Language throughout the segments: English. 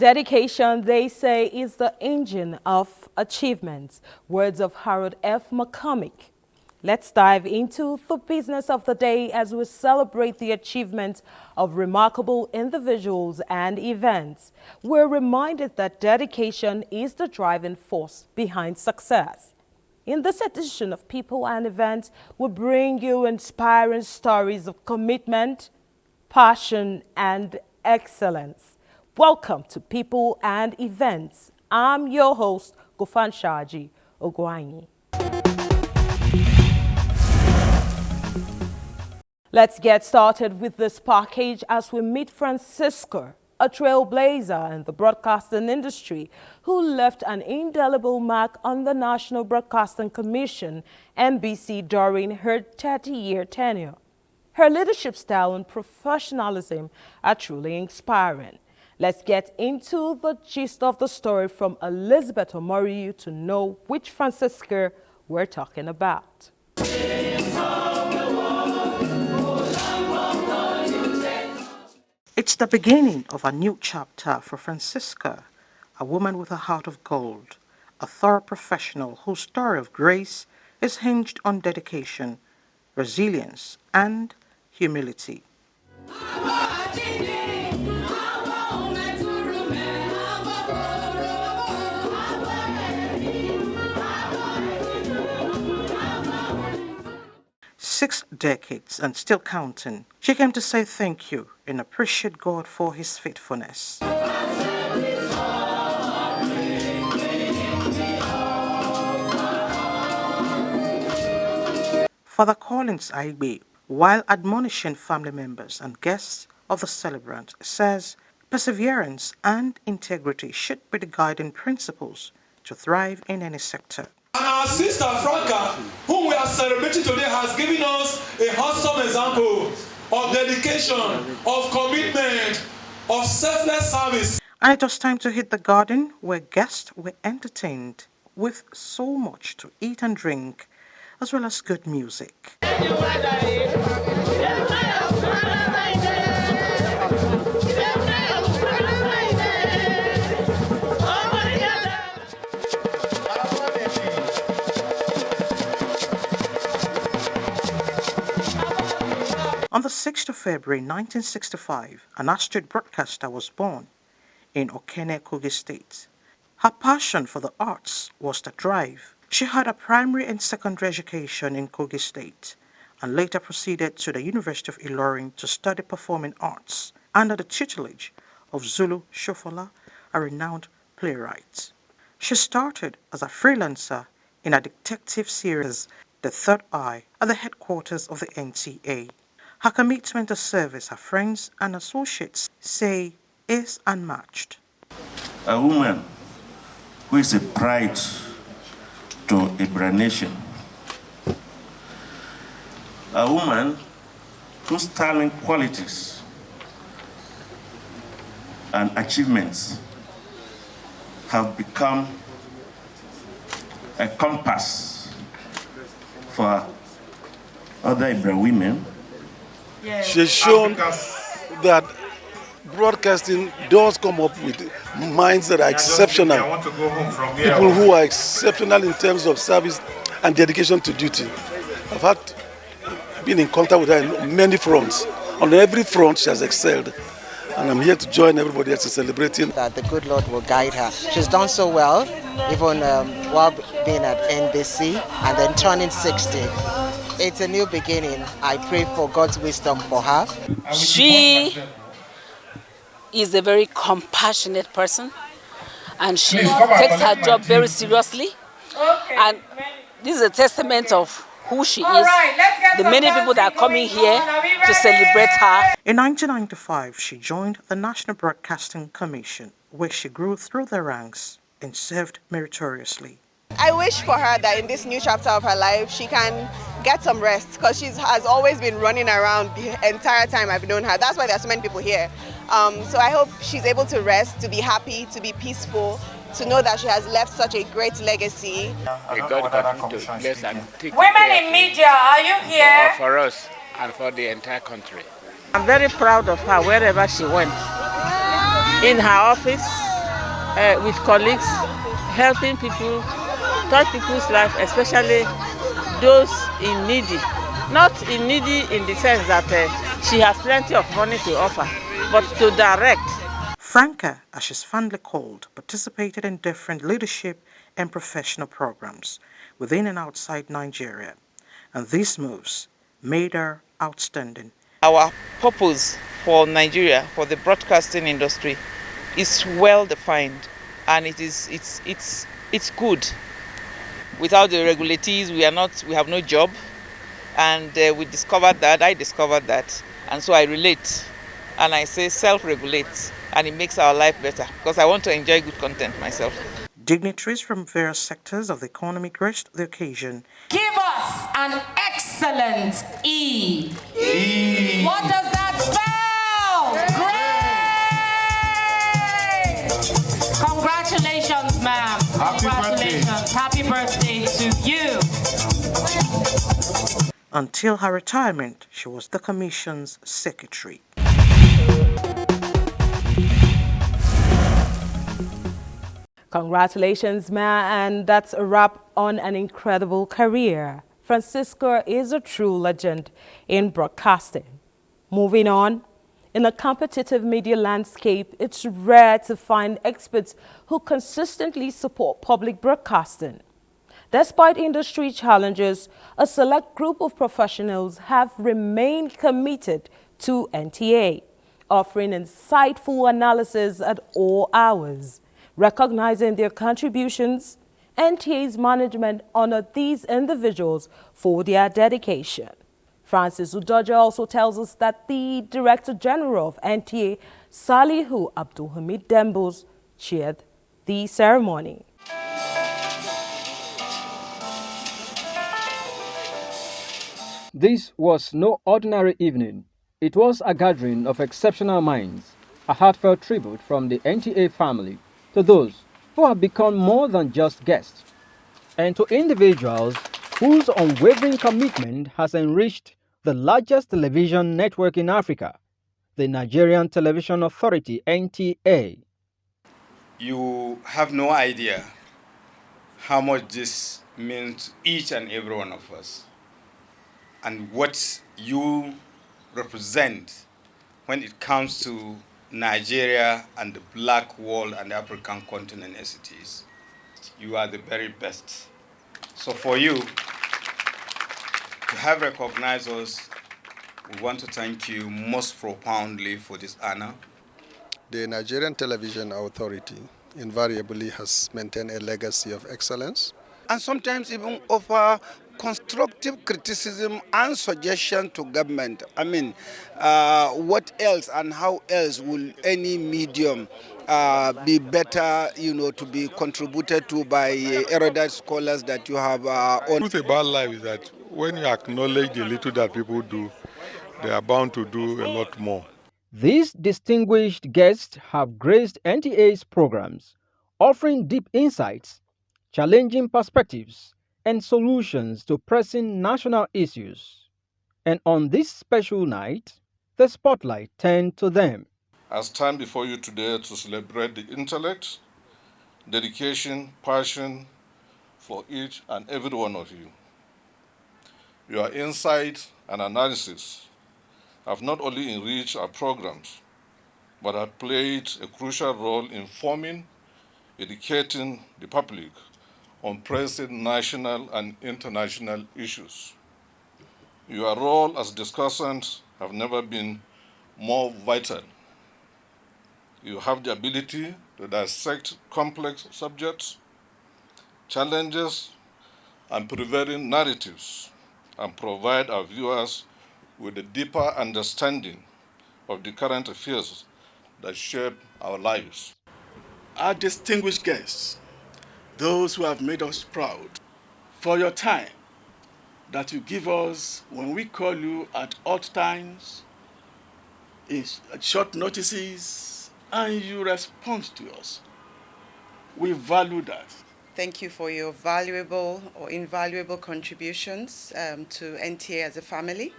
Dedication, they say, is the engine of achievement. Words of Harold F. McCormick. Let's dive into the business of the day as we celebrate the achievement of remarkable individuals and events. We're reminded that dedication is the driving force behind success. In this edition of People and Events, we bring you inspiring stories of commitment, passion, and excellence. Welcome to People and Events. I'm your host, Gofan Shaji Ogwanyi. Let's get started with this package as we meet Francisco, a trailblazer in the broadcasting industry who left an indelible mark on the National Broadcasting Commission, NBC, during her 30-year tenure. Her leadership style and professionalism are truly inspiring. Let's get into the gist of the story from Elizabeth Omoriu to know which Francisca we're talking about. It's the beginning of a new chapter for Francisca, a woman with a heart of gold, a thorough professional whose story of grace is hinged on dedication, resilience, and humility. 6 decades and still counting, she came to say thank you and appreciate God for his faithfulness. Father Collins Aigbe, while admonishing family members and guests of the celebrant, says perseverance and integrity should be the guiding principles to thrive in any sector. And our sister Franca, whom we are celebrating today, has given us a wholesome example of dedication, of commitment, of selfless service. And it was time to hit the garden where guests were entertained with so much to eat and drink, as well as good music. On the 6th of February 1965, an astute broadcaster was born in Okene, Kogi State. Her passion for the arts was the drive. She had a primary and secondary education in Kogi State and later proceeded to the University of Ilorin to study performing arts under the tutelage of Zulu Ofala, a renowned playwright. She started as a freelancer in a detective series, The Third Eye, at the headquarters of the NTA. Her commitment to service her friends and associates say is unmatched. A woman who is a pride to Ibra nation. A woman whose sterling qualities and achievements have become a compass for other Ibra women. She's shown that broadcasting does come up with minds that are exceptional, people who are exceptional in terms of service and dedication to duty. I've been in contact with her on many fronts. On every front she has excelled, and I'm here to join everybody else in celebrating. That the good Lord will guide her. She's done so well, even while being at NBC and then turning 60. It's a new beginning. I pray for God's wisdom for her. She is a very compassionate person, and she takes her job very seriously. And this is a testament of who she is, the many people that are coming here to celebrate her. In 1995, she joined the National Broadcasting Commission, where she grew through the ranks and served meritoriously. I wish for her that in this new chapter of her life, she can get some rest, because she has always been running around the entire time I've known her. That's why there's so many people here. So I hope she's able to rest, to be happy, to be peaceful, to know that she has left such a great legacy. May God continue to bless and take Women care in media, are you here? for us and for the entire country. I'm very proud of her wherever she went. In her office, with colleagues, helping people, touch people's life, especially those in needy. Not in needy in the sense that she has plenty of money to offer, but to direct. Franca, as she's fondly called, participated in different leadership and professional programs within and outside Nigeria, and these moves made her outstanding. Our purpose for Nigeria, for the broadcasting industry, is well defined, and it's good. Without the regulators, we have no job, and we discovered that. I discovered that, and so I relate, and I say self-regulate, and it makes our life better because I want to enjoy good content myself. Dignitaries from various sectors of the economy graced the occasion. Give us an excellent E. E. What does that spell? Great! Congratulations, ma'am. Congratulations. Happy birthday to you. Until her retirement, she was the Commission's secretary. Congratulations, Ma, and that's a wrap on an incredible career. Francisca is a true legend in broadcasting. Moving on, in a competitive media landscape, it's rare to find experts who consistently support public broadcasting. Despite industry challenges, a select group of professionals have remained committed to NTA, offering insightful analysis at all hours. Recognizing their contributions, NTA's management honored these individuals for their dedication. Francis Udoja also tells us that the Director General of NTA, Salihu Abdulhamid Dembos, chaired the ceremony. This was no ordinary evening. It was a gathering of exceptional minds, a heartfelt tribute from the NTA family to those who have become more than just guests, and to individuals whose unwavering commitment has enriched the largest television network in Africa, the Nigerian Television Authority, NTA. You have no idea how much this means to each and every one of us, and what you represent when it comes to Nigeria and the black world and the African continent as it is. You are the very best. So for you to have recognized us, we want to thank you most profoundly for this honor. The Nigerian Television Authority invariably has maintained a legacy of excellence, and sometimes even offer constructive criticism and suggestion to government. I mean, what else and how else will any medium be better, to be contributed to by erudite scholars that you have on? The truth about life is that when you acknowledge the little that people do, they are bound to do a lot more. These distinguished guests have graced NTA's programs, offering deep insights, challenging perspectives, and solutions to pressing national issues. And on this special night, the spotlight turned to them. I stand before you today to celebrate the intellect, dedication, passion for each and every one of you. Your insight and analysis have not only enriched our programs, but have played a crucial role in forming, educating the public on pressing national and international issues. Your role as discussants have never been more vital. You have the ability to dissect complex subjects, challenges, and prevailing narratives, and provide our viewers with a deeper understanding of the current affairs that shape our lives. Our distinguished guests, those who have made us proud, for your time that you give us when we call you at odd times, at short notices, and you respond to us. We value that. Thank you for your valuable or invaluable contributions to NTA as a family,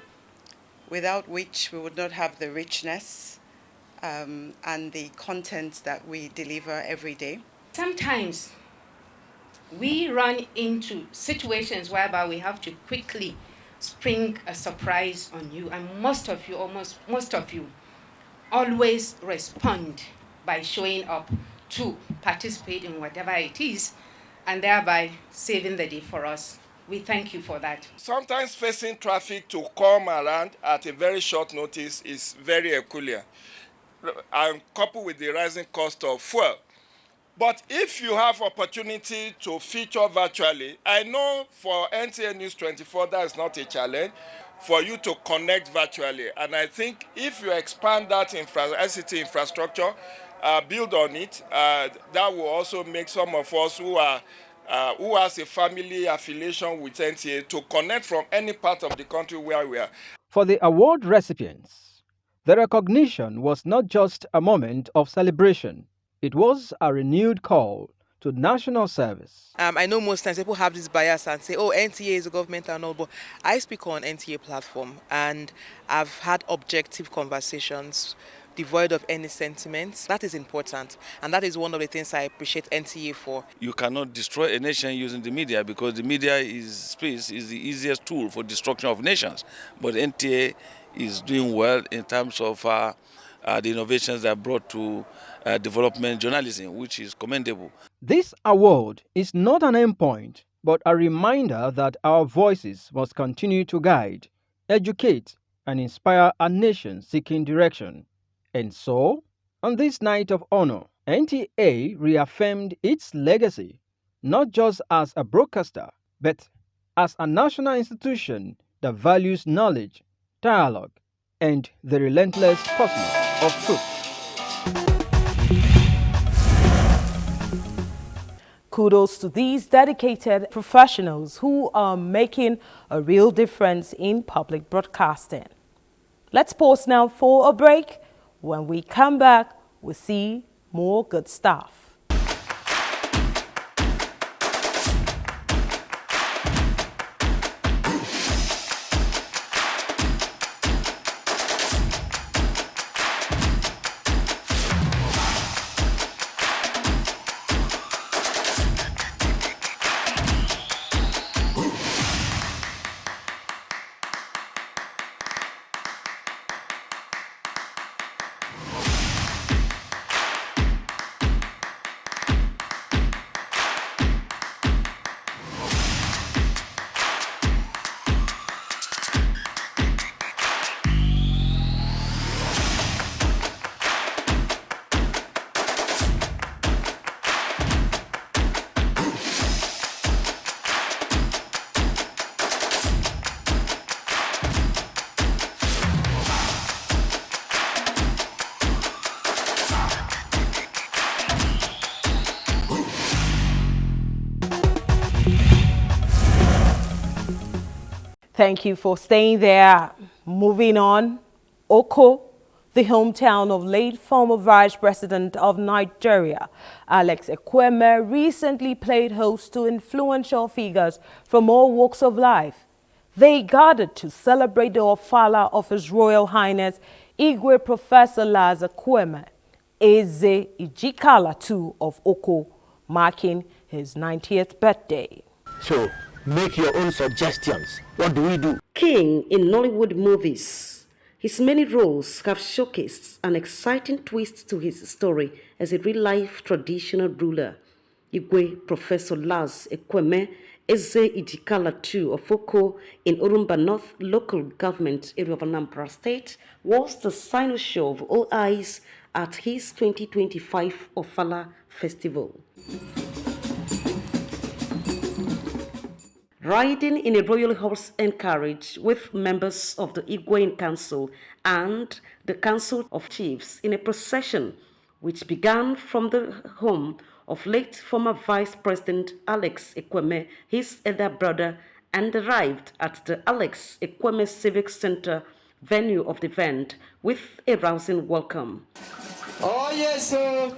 without which we would not have the richness and the content that we deliver every day. Sometimes we run into situations whereby we have to quickly spring a surprise on you, and most of you, almost most of you, always respond by showing up to participate in whatever it is and thereby saving the day for us. We thank you for that. Sometimes facing traffic to come around at a very short notice is very peculiar, and coupled with the rising cost of fuel. But if you have opportunity to feature virtually, I know for NTA News 24 that is not a challenge for you to connect virtually. And I think if you expand that ICT infrastructure, build on it, that will also make some of us who has a family affiliation with NTA to connect from any part of the country where we are. For the award recipients, the recognition was not just a moment of celebration. It was a renewed call to national service. I know most times people have this bias and say, oh, NTA is a government and all, but I speak on NTA platform and I've had objective conversations devoid of any sentiments. That is important, and that is one of the things I appreciate NTA for. You cannot destroy a nation using the media, because the media is the easiest tool for destruction of nations. But NTA is doing well in terms of the innovations that brought to development journalism, which is commendable. This award is not an endpoint, but a reminder that our voices must continue to guide, educate, and inspire a nation seeking direction. And so, on this night of honor, NTA reaffirmed its legacy, not just as a broadcaster, but as a national institution that values knowledge, dialogue, and the relentless pursuit of truth. Kudos to these dedicated professionals who are making a real difference in public broadcasting. Let's pause now for a break. When we come back, we'll see more good stuff. Thank you for staying there. Moving on, Oko, the hometown of late former Vice President of Nigeria, Alex Ekweme, recently played host to influential figures from all walks of life. They gathered to celebrate the Ofala of His Royal Highness Igwe Professor Laz Ekweme, Eze Ijikala II of Oko, marking his 90th birthday. So, make your own suggestions. What do we do? King in Nollywood movies. His many roles have showcased an exciting twist to his story as a real-life traditional ruler. Igwe Professor Laz Ekweme, Eze Ijikala II of Oko in Urumba North local government area of Anambra State was the final show of all eyes at his 2025 Ofala Festival. Riding in a royal horse and carriage with members of the Igwe Council and the Council of Chiefs in a procession which began from the home of late former Vice President Alex Ekweme, his elder brother, and arrived at the Alex Ekweme Civic Center venue of the event with a rousing welcome. Oh yes, sir.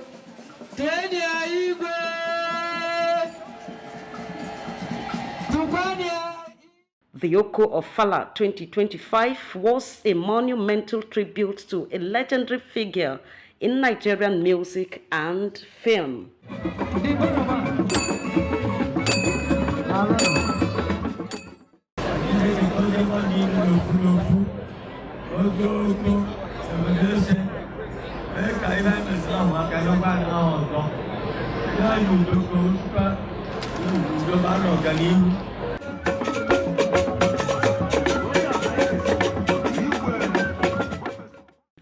The Oko Ofala 2025 was a monumental tribute to a legendary figure in Nigerian music and film.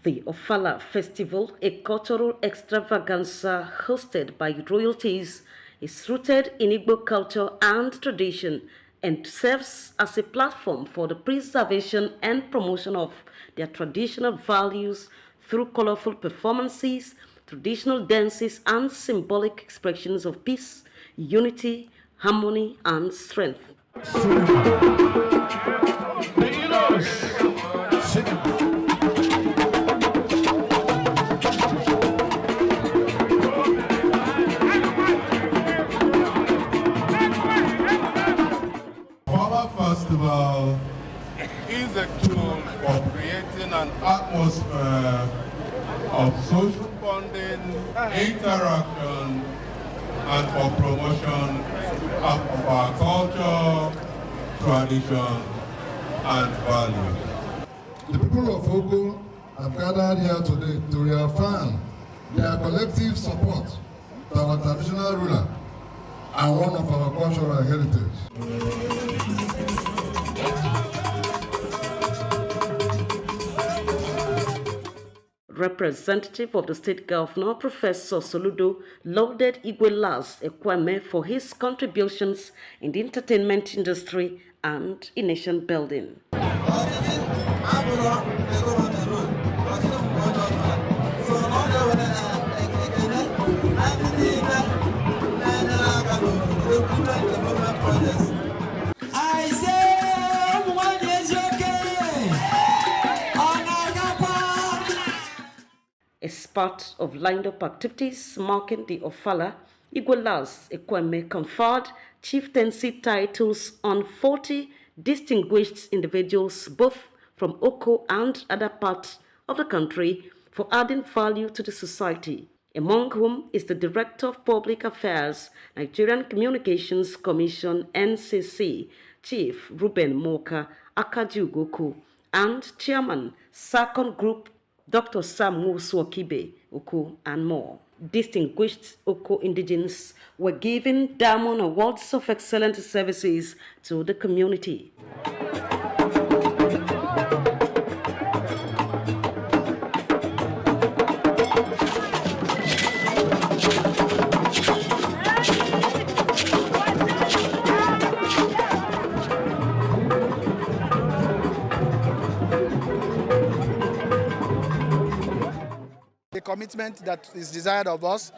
The Ofala Festival, a cultural extravaganza hosted by royalties, is rooted in Igbo culture and tradition and serves as a platform for the preservation and promotion of their traditional values through colorful performances, traditional dances, and symbolic expressions of peace, unity, harmony, and strength. Festival is a tool for creating an atmosphere of social bonding, interaction, and for promotion of our culture, tradition, and values. The people of Ogo have gathered here today to reaffirm their collective support to our traditional ruler and one of our cultural heritage. Representative of the state governor, Professor Soludo, lauded Igwe Laz Ekweme for his contributions in the entertainment industry and in nation building. I say, As part of lined-up activities marking the Ofala, Igwe Laz Ekweme conferred chieftaincy titles on 40 distinguished individuals, both from Oko and other parts of the country, for adding value to the society, among whom is the Director of Public Affairs, Nigerian Communications Commission (NCC), Chief Ruben Moka Akajugoku, and Chairman, Second Group, Dr. Samu Swakibe Oko, and more. Distinguished Oko indigenes were given Diamond Awards of Excellent Services to the community. The commitment that is desired of us.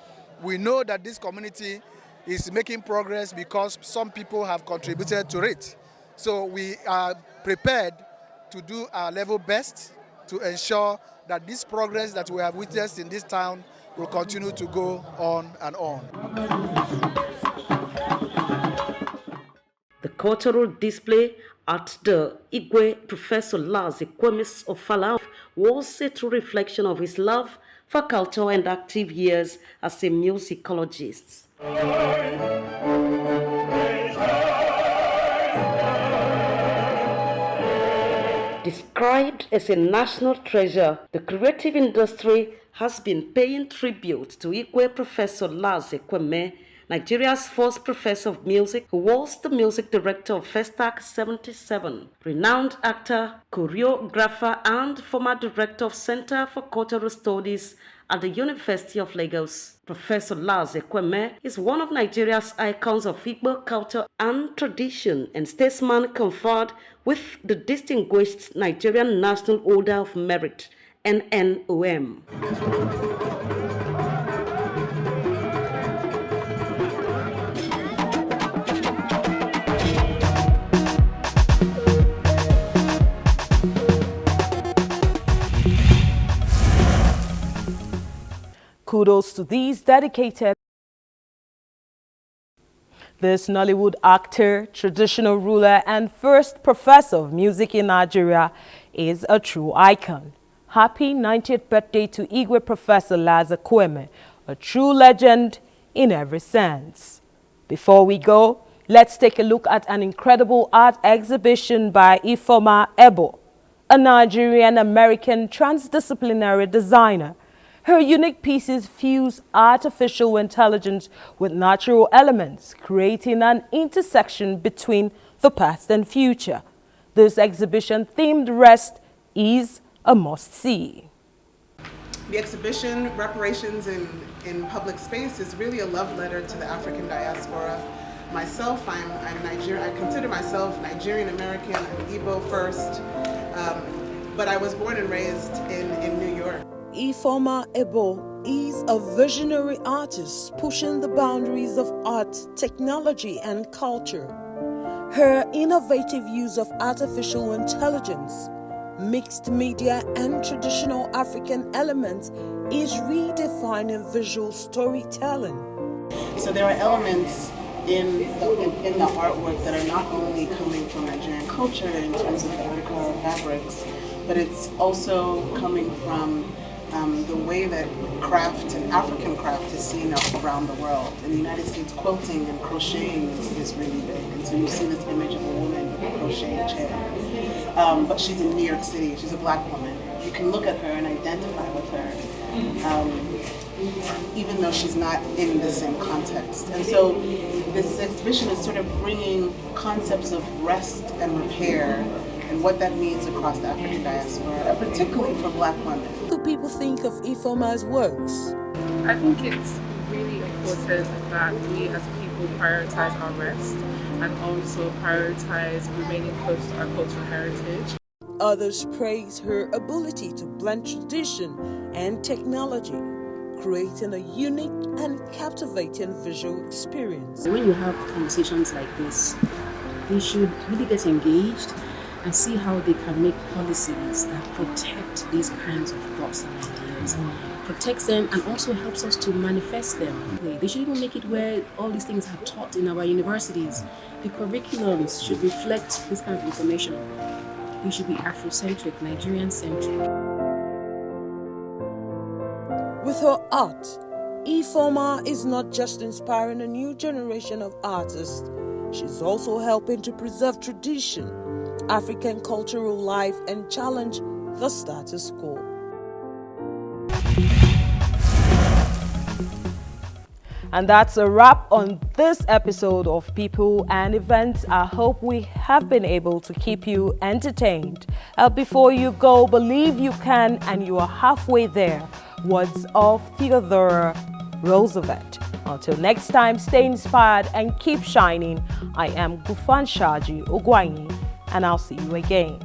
We know that this community is making progress because some people have contributed to it. So we are prepared to do our level best to ensure that this progress that we have witnessed in this town will continue to go on and on. The cultural display at the Igwe Professor Laz Ekweme's Ofala was a true reflection of his love for culture and active years as a musicologist. Described as a national treasure, the creative industry has been paying tribute to Igwe Professor Laz Ekweme, Nigeria's first professor of music, who was the music director of Festac 77, renowned actor, choreographer, and former director of Center for Cultural Studies at the University of Lagos. Professor Laz Ekweme is one of Nigeria's icons of Igbo culture and tradition, and statesman conferred with the distinguished Nigerian National Order of Merit, NNOM. Kudos to these dedicated This Nollywood actor, traditional ruler, and first professor of music in Nigeria is a true icon. Happy 90th birthday to Igwe Professor Laz Akweme, a true legend in every sense. Before we go, let's take a look at an incredible art exhibition by Ifeoma Ebo, a Nigerian-American transdisciplinary designer. Her unique pieces fuse artificial intelligence with natural elements, creating an intersection between the past and future. This exhibition-themed rest is a must-see. The exhibition, Reparations in Public Space, is really a love letter to the African diaspora. Myself, I'm Nigerian. I consider myself Nigerian-American. I'm Igbo first, but I was born and raised in New York. Ifeoma Ebo is a visionary artist pushing the boundaries of art, technology, and culture. Her innovative use of artificial intelligence, mixed media, and traditional African elements is redefining visual storytelling. So there are elements in the artwork that are not only coming from Nigerian culture in terms of Africa fabrics, but it's also coming from the way that craft and African craft is seen around the world. In the United States, quilting and crocheting is really big. And so you see this image of a woman with a crocheting chair. But she's in New York City. She's a black woman. You can look at her and identify with her, even though she's not in the same context. And so this exhibition is sort of bringing concepts of rest and repair and what that means across the African diaspora, particularly for black women. What do people think of Ifeoma's works? I think it's really important that we as people prioritize our rest and also prioritize remaining close to our cultural heritage. Others praise her ability to blend tradition and technology, creating a unique and captivating visual experience. When you have conversations like this, they should really get engaged and see how they can make policies that protect these kinds of thoughts and ideas, protects them and also helps us to manifest them. They should even make it where all these things are taught in our universities. The curriculums should reflect this kind of information. It should be Afrocentric, Nigerian-centric. With her art, Ifeoma is not just inspiring a new generation of artists, she's also helping to preserve tradition, African cultural life, and challenge the status quo. And that's a wrap on this episode of People and Events. I hope we have been able to keep you entertained. Before you go, believe you can and you are halfway there. Words of Theodore Roosevelt. Until next time, stay inspired and keep shining. I am Gufan Shaji Ogwanyi, and I'll see you again.